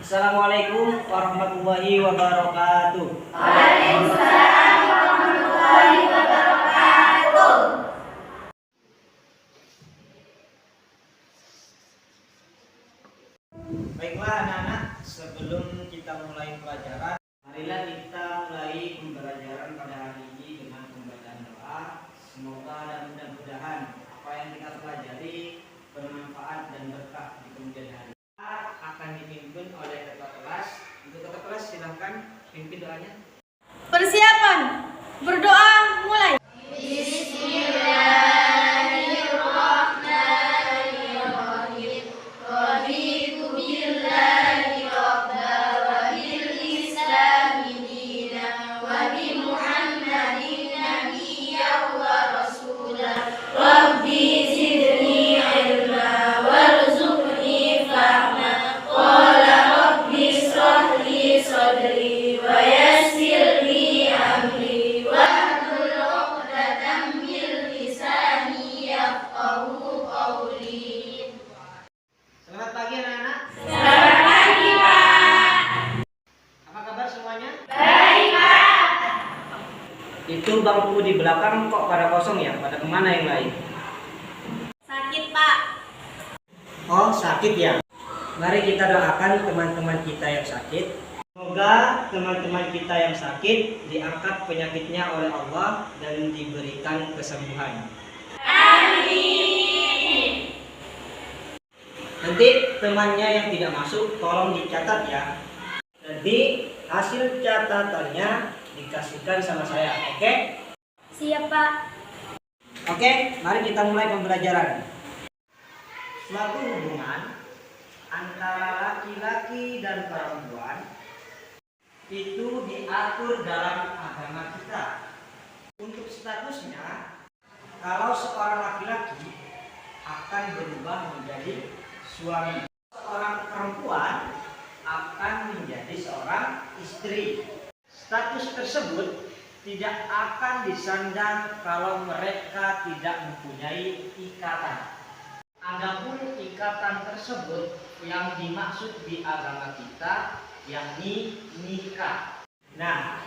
Assalamualaikum warahmatullahi wabarakatuh. Waalaikumsalam warahmatullahi wabarakatuh. Baiklah anak-anak, sebelum kita mulai pelajaran, marilah kita mulai pembelajaran pada hari ini dengan pembacaan doa. Semoga dan mudah-mudahan apa yang kita pelajari bermanfaat dan berkah di kemudian hari. Akan dipimpin oleh ketua kelas. Untuk ketua kelas silahkan pimpin doanya. Persiapan berdoa mulai. Selamat pagi anak-anak. Selamat pagi, Pak. Apa kabar semuanya? Baik, Pak. Itu bangku di belakang kok pada kosong ya? Pada kemana yang lain? Sakit, Pak. Oh, sakit ya? Mari kita doakan teman-teman kita yang sakit. Semoga teman-teman kita yang sakit diangkat penyakitnya oleh Allah dan diberikan kesembuhan. Amin. Nanti temannya yang tidak masuk tolong dicatat ya. Nanti hasil catatannya dikasihkan sama saya, oke? Siap, Pak. Oke, mari kita mulai pembelajaran. Suatu hubungan antara laki-laki dan perempuan itu diatur dalam agama kita. Untuk statusnya, kalau seorang laki-laki akan berubah menjadi suami, seorang perempuan akan menjadi seorang istri. Status tersebut tidak akan disandang kalau mereka tidak mempunyai ikatan. Adapun ikatan tersebut yang dimaksud di agama kita yakni nikah. Nah,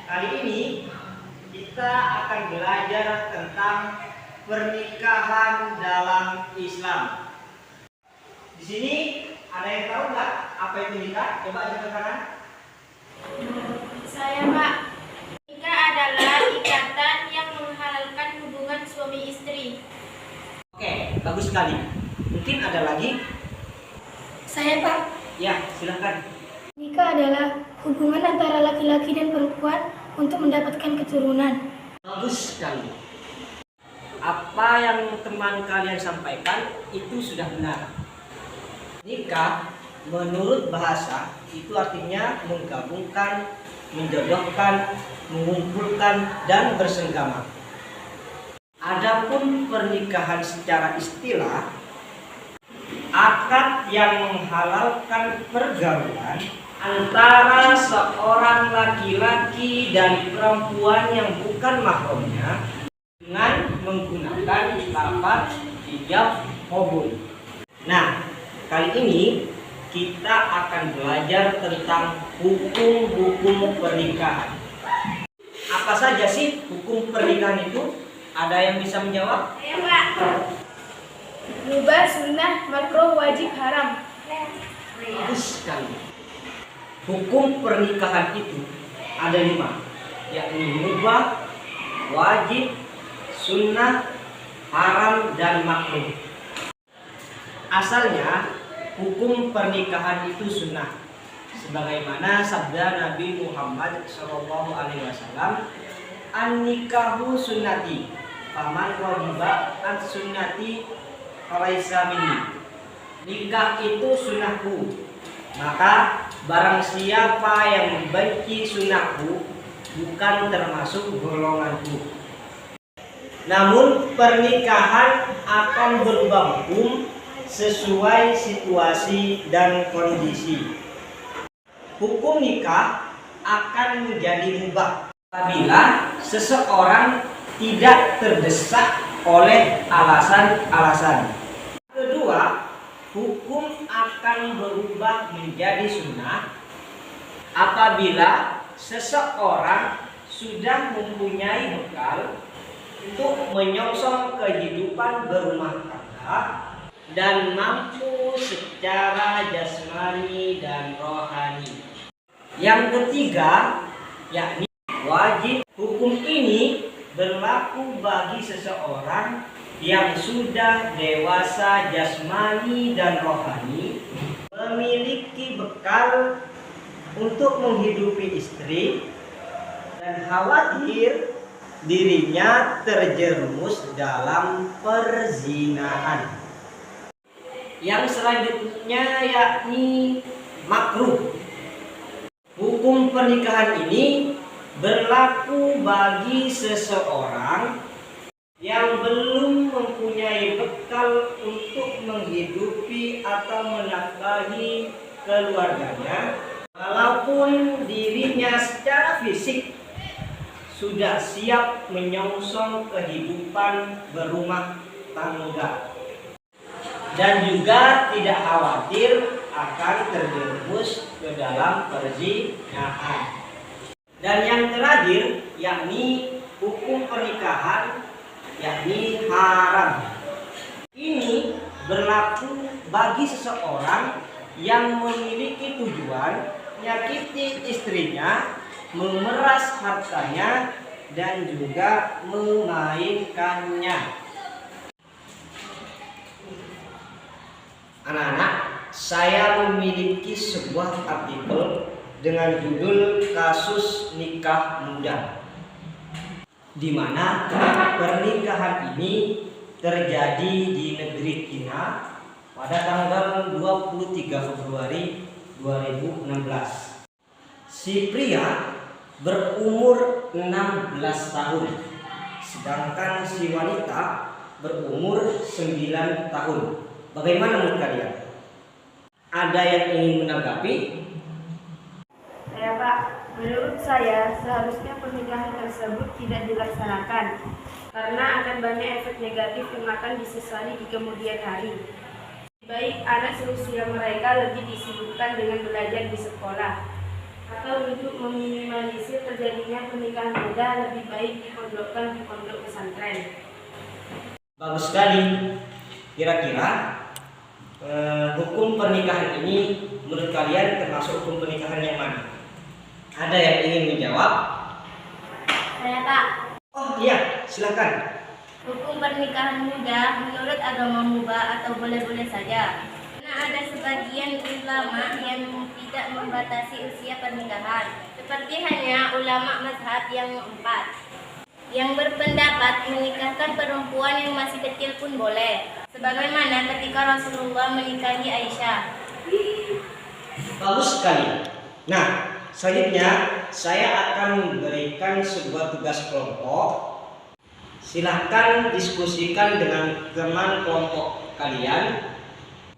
kali ini kita akan belajar tentang pernikahan dalam Islam. Di sini ada yang tahu nggak apa itu nikah? Coba angkat tangan. Saya, Pak. Nikah adalah ikatan yang menghalalkan hubungan suami istri. Oke, bagus sekali. Mungkin ada lagi? Saya, Pak. Ya, silakan. Nikah adalah hubungan antara laki-laki dan perempuan untuk mendapatkan keturunan. Bagus sekali. Apa yang teman kalian sampaikan itu sudah benar. Nikah menurut bahasa itu artinya menggabungkan, menjodohkan, mengumpulkan, dan bersenggama. Adapun pernikahan secara istilah, akad yang menghalalkan pergaulan antara seorang laki-laki dan perempuan yang bukan mahramnya dengan menggunakan lafaz ijab qabul. Nah, kali ini kita akan belajar tentang hukum-hukum pernikahan. Apa saja sih hukum pernikahan itu? Ada yang bisa menjawab? Saya, Pak. Mubah, sunnah, makruh, wajib, haram. Bagus sekali. Hukum pernikahan itu ada 5, yakni mubah, wajib, sunnah, haram, dan makruh. Asalnya hukum pernikahan itu sunnah, sebagaimana sabda Nabi Muhammad SAW, an-nikahu sunnati, faman raghiba an sunnati falaisa minni. Nikah itu sunnahku, maka barang siapa yang membenci sunnahku bukan termasuk golonganku. Namun pernikahan akan berubah hukum sesuai situasi dan kondisi. Hukum nikah akan menjadi mubah apabila seseorang tidak terdesak oleh alasan-alasan. Kedua, hukum akan berubah menjadi sunnah apabila seseorang sudah mempunyai bekal untuk menyongsong kehidupan berumah tangga dan mampu secara jasmani dan rohani. Yang ketiga, yakni wajib. Hukum ini berlaku bagi seseorang yang sudah dewasa jasmani dan rohani, memiliki bekal untuk menghidupi istri, dan khawatir dirinya terjerumus dalam perzinahan. Yang selanjutnya yakni makruh. Hukum pernikahan ini berlaku bagi seseorang yang belum mempunyai bekal untuk menghidupi atau menafkahi keluarganya, walaupun dirinya secara fisik sudah siap menyongsong kehidupan berumah tangga dan juga tidak khawatir akan terjerumus ke dalam perzinahan. Dan yang terakhir yakni hukum pernikahan yakni haram. Ini berlaku bagi seseorang yang memiliki tujuan menyakiti istrinya, memeras hartanya, dan juga memainkannya. Anak-anak, saya memiliki sebuah artikel dengan judul Kasus Nikah Muda, di mana pernikahan ini terjadi di negeri Cina pada tanggal 23 Februari 2016. Si pria berumur 16 tahun, sedangkan si wanita berumur 9 tahun. Bagaimana menurut kalian? Ada yang ingin menanggapi? Ya Pak, menurut saya seharusnya pernikahan tersebut tidak dilaksanakan karena akan banyak efek negatif yang akan disesali di kemudian hari. Baik anak seusia mereka lebih disibukkan dengan belajar di sekolah, atau untuk meminimalisir terjadinya pernikahan muda lebih baik dipondokkan di pondok pesantren. Bagus sekali. Kira-kira hukum pernikahan ini menurut kalian termasuk hukum pernikahan yang mana? Ada yang ingin menjawab? Saya Pak. Oh iya, silakan. Hukum pernikahan muda menurut agama mubah atau boleh-boleh saja. Karena ada sebagian ulama yang tidak membatasi usia pernikahan, seperti hanya ulama mazhab yang 4, yang berpendapat menikahkan perempuan yang masih kecil pun boleh, sebagaimana ketika Rasulullah menikahi Aisyah. Bagus sekali. Nah, selanjutnya saya akan memberikan sebuah tugas kelompok. Silahkan diskusikan dengan teman kelompok kalian.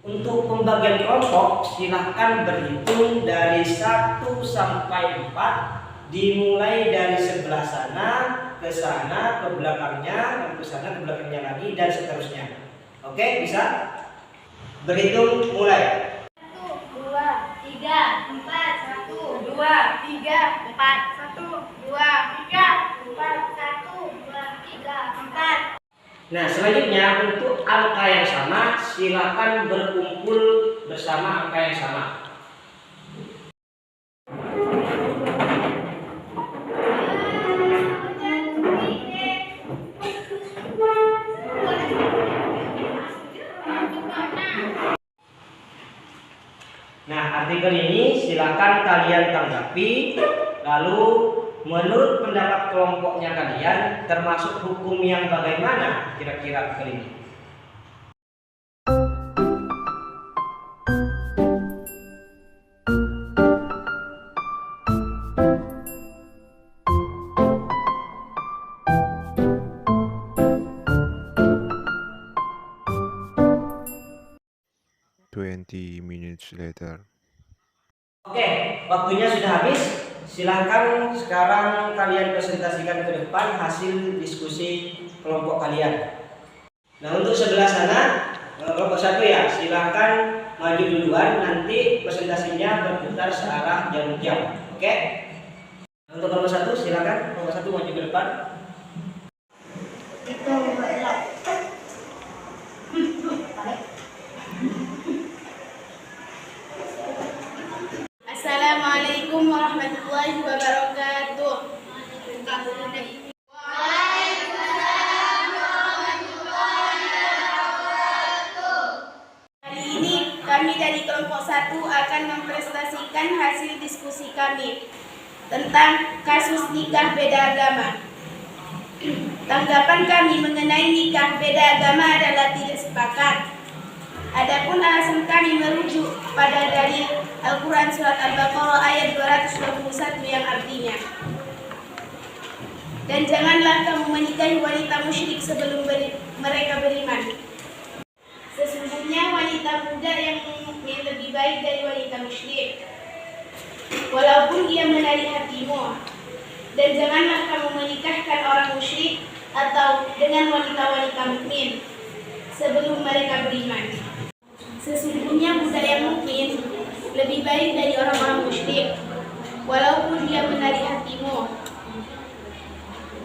Untuk pembagian kelompok silahkan berhitung dari 1 sampai 4, dimulai dari sebelah sana ke sana, ke belakangnya, dan ke sana, ke belakangnya lagi, dan seterusnya. Oke, bisa? Berhitung mulai. 1, 2, 3, 4, 1, 2, 3, 4, 1, 2, 3, 4, 1, 2, 3, 4. Nah, selanjutnya untuk angka yang sama silakan berkumpul bersama angka yang sama. Nah, artikel ini silakan kalian tanggapi. Lalu menurut pendapat kelompoknya kalian termasuk hukum yang bagaimana kira-kira kali ini? Minutes later. Oke, waktunya sudah habis. Silahkan sekarang kalian presentasikan ke depan hasil diskusi kelompok kalian. Nah, untuk sebelah sana Kelompok 1 ya, silakan maju duluan, nanti presentasinya berputar searah jarum jam. Oke? Untuk kelompok 1 silakan, kelompok 1 maju ke depan. Assalamualaikum warahmatullahi wabarakatuh. Hari ini kami dari kelompok 1 akan mempresentasikan hasil diskusi kami tentang kasus nikah beda agama. Tanggapan kami mengenai nikah beda agama adalah tidak sepakat. Adapun alasan kami merujuk pada dalil Al-Quran Surat Al-Baqarah ayat 221 yang artinya, dan janganlah kamu menikahi wanita musyrik sebelum mereka beriman. Sesungguhnya wanita muda yang lebih baik dari wanita musyrik, walaupun ia menarik hatimu. Dan janganlah kamu menikahkan orang musyrik atau dengan wanita-wanita mukmin sebelum mereka beriman. Sesungguhnya budak yang mukmin lebih baik dari orang-orang musyrik, walaupun dia menarik hatimu.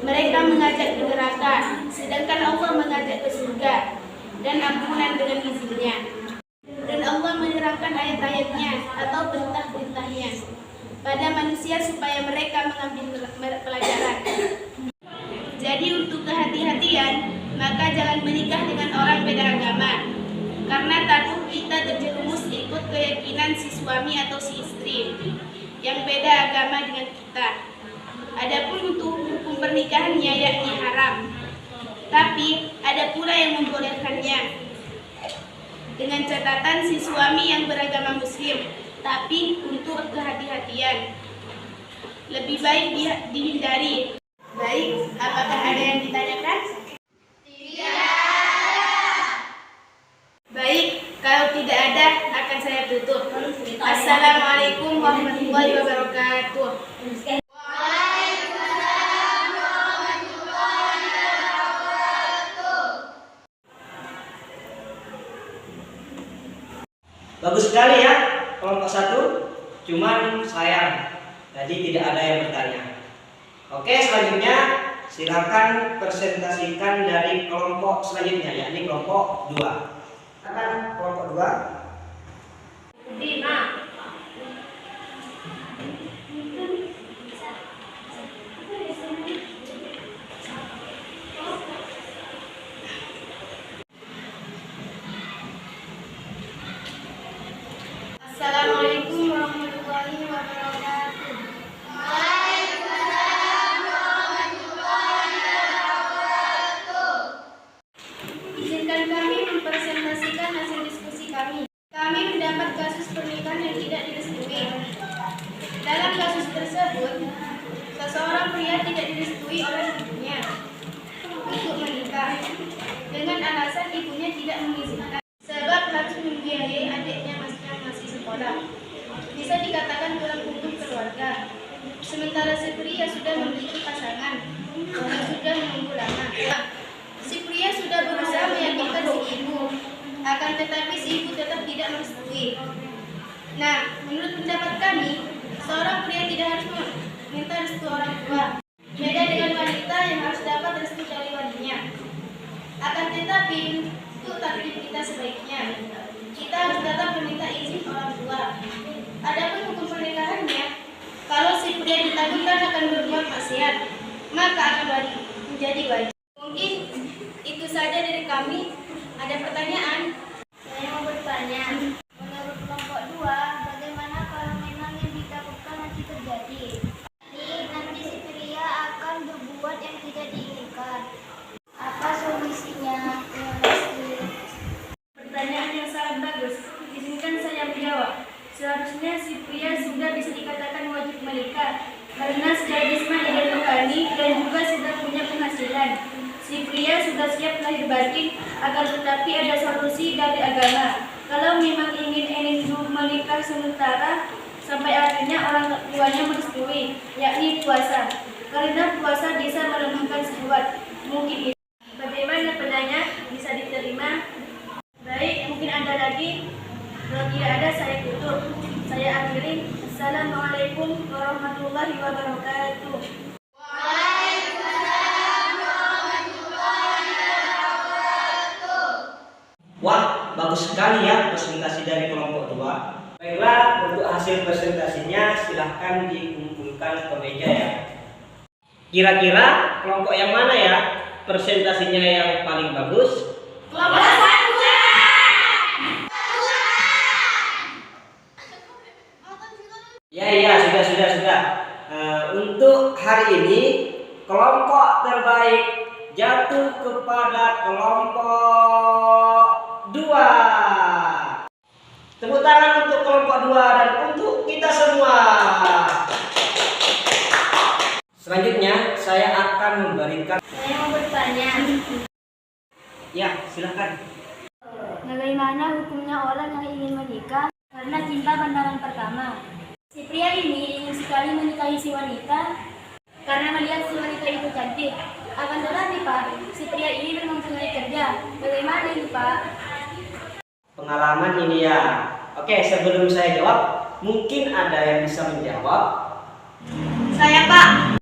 Mereka mengajak ke neraka, sedangkan Allah mengajak ke surga dan ampunan dengan izinnya. Dan Allah menerangkan ayat-ayatnya atau perintah-perintahnya pada manusia supaya mereka mengambil pelajaran. Jadi untuk kehati-hatian, maka jangan menikah dengan orang beda agama, karena takut kita terjerumus ikut keyakinan si suami atau si istri yang beda agama dengan kita. Adapun untuk hukum pernikahannya yakni haram, tapi ada pula yang membolehkannya dengan catatan si suami yang beragama muslim, tapi untuk kehati-hatian lebih baik dihindari. Baik, apakah ada yang ditanyakan? Baik, kalau tidak ada akan saya tutup. Assalamualaikum warahmatullahi wabarakatuh. Bagus sekali ya kelompok 1, cuman sayang tadi tidak ada yang bertanya. Oke, selanjutnya silakan presentasikan dari kelompok selanjutnya, yakni kelompok 2. Silakan kelompok 2. Assalamualaikum warahmatullahi wabarakatuh. Izinkan kami mempresentasikan hasil diskusi kami. Kami mendapat kasus pernikahan yang tidak direstui. Dalam kasus tersebut, seseorang pria tidak direstui oleh ibunya untuk menikah dengan alasan ibunya tidak mengizinkan, sebab harus membiayai adiknya yang masih sekolah. Bisa dikatakan tulang punggung keluarga. Sementara si pria sudah memiliki pasangan dan sudah menunggu lama. Si pria sudah berusaha meyakinkan si ibu, akan tetapi si ibu tetap tidak merestui. Nah, menurut pendapat kami, seorang pria tidak harus meminta restu orang tua. Beda dengan wanita yang harus dapat restu dari walinya. Akan tetapi, untuk takdir kita sebaiknya, kita harus tetap meminta izin orang tua. Adapun hukum pernikahannya, kalau si pria ditagihkan akan berbuat maksiat, maka akan menjadi wajib. Mungkin itu saja dari kami. Ada pertanyaan? Saya mau bertanya. Menurut kelompok 2, bagaimana kalau memang yang ditakutkan nanti terjadi? Nanti si pria akan berbuat yang tidak diinginkan. Apa solusinya? Terima kasih. Pertanyaan yang sangat bagus. Izinkan saya menjawab. Seharusnya si pria sudah bisa dikatakan wajib menikah karena sudah Ismail Bukhari dan juga sudah punya penghasilan. Si pria sudah siap lahir batin, akan tetapi ada solusi dari agama. Kalau memang ingin menikah sementara sampai akhirnya orang tuanya merestui, yakni puasa. Karena puasa bisa melemahkan syahwat. Mungkin itu. Bagaimana penanya? Bisa diterima? Baik. bagus sekali ya presentasi dari kelompok 2. Baiklah, untuk hasil presentasinya silahkan dikumpulkan ke meja ya. Kira-kira kelompok yang mana ya presentasinya yang paling bagus? Kelompok 1. Ya, sudah. Untuk hari ini kelompok terbaik jatuh kepada kelompok 2. Tepuk tangan untuk kelompok 2 dan untuk kita semua. Selanjutnya saya akan memberikan. Saya mau bertanya. Ya, silakan. Bagaimana hukumnya orang yang ingin menikah karena cinta pandangan pertama? Si pria ini ingin sekali menikahi si wanita karena melihat si wanita itu cantik. Akan tetapi Pak, si pria ini mempunyai kerja. Bagaimana ini Pak? Pengalaman ini ya. Oke, sebelum saya jawab, mungkin ada yang bisa menjawab. Saya Pak.